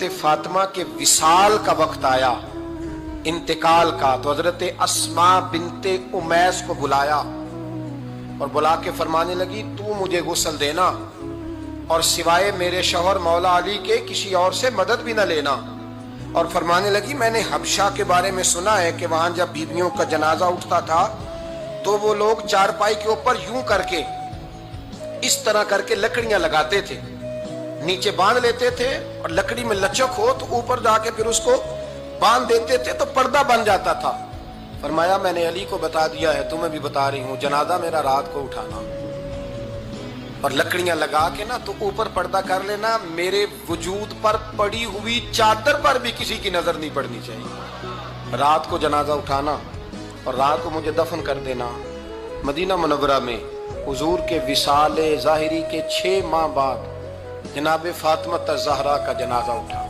फातिमा के विसाल का वक्त आया, इंतकाल का, तो हजरत अस्मा बिनते उमैस को बुलाया और बुला के फरमाने लगी, तू मुझे गुस्ल देना और सिवाय मेरे शौहर मौला अली के किसी और से मदद भी न लेना। और फरमाने लगी, मैंने हबशा के बारे में सुना है कि वहां जब बीवियों का जनाजा उठता था तो वो लोग चारपाई के ऊपर यूं करके, इस तरह करके लकड़ियां लगाते थे, नीचे बांध लेते थे और लकड़ी में लचक हो तो ऊपर जाके फिर उसको बांध देते थे तो पर्दा बन जाता था। फरमाया, मैंने अली को बता दिया है, तुम्हें भी बता रही हूं, जनाजा मेरा रात को उठाना और लकड़ियां लगा के ना तो ऊपर पर्दा कर लेना, मेरे वजूद पर पड़ी हुई चादर पर भी किसी की नजर नहीं पड़नी चाहिए। रात को जनाजा उठाना और रात को मुझे दफन कर देना। मदीना मुनव्वरा में हुजूर के विसाले ज़ाहिरी के 6 माह बाद जनाब फातिमा ज़हरा का जनाजा उठा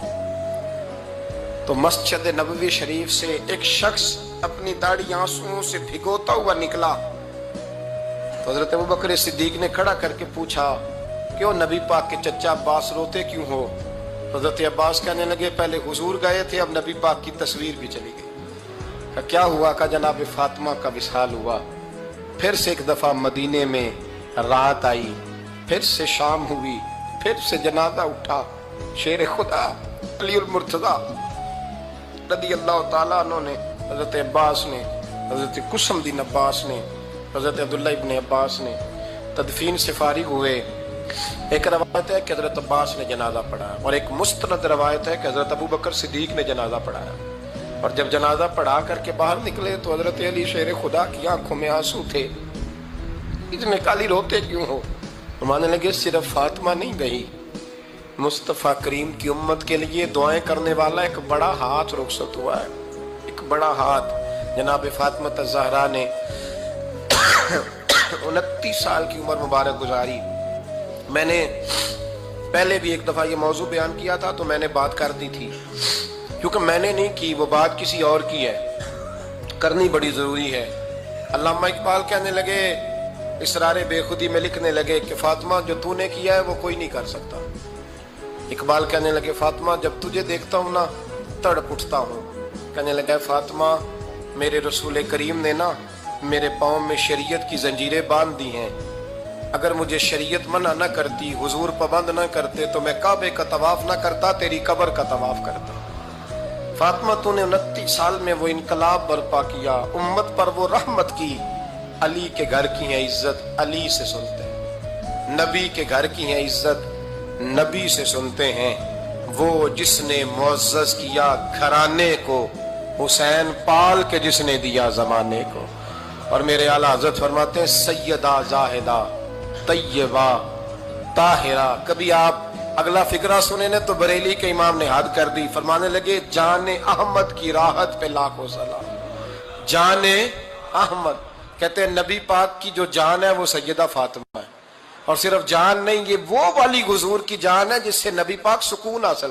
तो मस्जिद नबवी शरीफ से एक शख्स अपनी दाढ़ी आंसुओं से भिगोता हुआ निकला तो हजरत अबू बकर सिद्दीक ने खड़ा करके पूछा, क्यों नबी पाक के चचा अब्बास रोते क्यों हो? हजरत अब्बास कहने लगे, पहले हुजूर गए थे, अब नबी पाक की तस्वीर भी चली गई। क्या हुआ? का जनाब फातिमा का विसाल हुआ। फिर से एक दफा मदीने में रात आई, फिर से शाम हुई, फिर से जनाजा उठा। शेर खुदा अली मुर्तजा रदी अल्लाह ताला अन्हु ने, हजरत अब्बास ने, हजरत कुसुमुद्दीन अब्बास ने, हजरत अब्दुल्ला इब्न अब्बास ने तदफीन से फारिग हुए। एक रवायत है कि हजरत अब्बास ने जनाजा पढ़ाया और एक मुस्तनद रवायत है कि हजरत अबू बकर सिद्दीक ने जनाजा पढ़ाया। और जब जनाजा पढ़ा करके बाहर निकले तो हजरत अली शेर खुदा की आंखों में आंसू थे। इतने काली रोते क्यों हो? मानने लगे, सिर्फ फातिमा नहीं गई, मुस्तफ़ा करीम की उम्मत के लिए दुआएं करने वाला एक बड़ा हाथ रुखसत हुआ है। एक बड़ा हाथ जनाब फातिमा ज़हरा ने 29 साल की उम्र मुबारक गुजारी। मैंने पहले भी एक दफ़ा ये मौजू बयान किया था तो मैंने बात कर दी थी, क्योंकि मैंने नहीं की, वो बात किसी और की है, करनी बड़ी ज़रूरी है। अल्लामा इकबाल कहने लगे, इसरारे बेखुदी में लिखने लगे कि फातिमा जो तूने किया है वो कोई नहीं कर सकता। इकबाल कहने लगे, फातिमा जब तुझे देखता हूँ ना तड़प उठता हूँ। कहने लगा, फातिमा मेरे रसूल करीम ने ना मेरे पाँव में शरीयत की जंजीरें बांध दी हैं, अगर मुझे शरीयत मना न करती, हुजूर पाबंद न करते तो मैं काबे का तवाफ न करता, तेरी कब्र का तवाफ करता। फातिमा तूने 29 साल में वो इनकलाब बर्पा किया, उम्मत पर वो रहमत की। अली के घर की है इज्जत, अली से सुनते हैं। नबी के घर की है इज्जत, नबी से सुनते हैं। वो जिसने मुअज़्ज़ज़ किया घराने को, हुसैन पाल के जिसने दिया जमाने को। और मेरे आला हज़रत फरमाते हैं, सैयदा जाहिदा तय्यबा ताहिरा। कभी आप अगला फिक्रा सुने ने तो बरेली के इमाम ने हद कर दी। फरमाने लगे, जाने अहमद की राहत पे लाखों सलाम। जाने अहमद, कहते हैं नबी पाक की जो जान है वो सैयदा फातिमा है। और सिर्फ जान नहीं, ये वो वाली हुजूर की जान है जिससे नबी पाक सुकून हासिल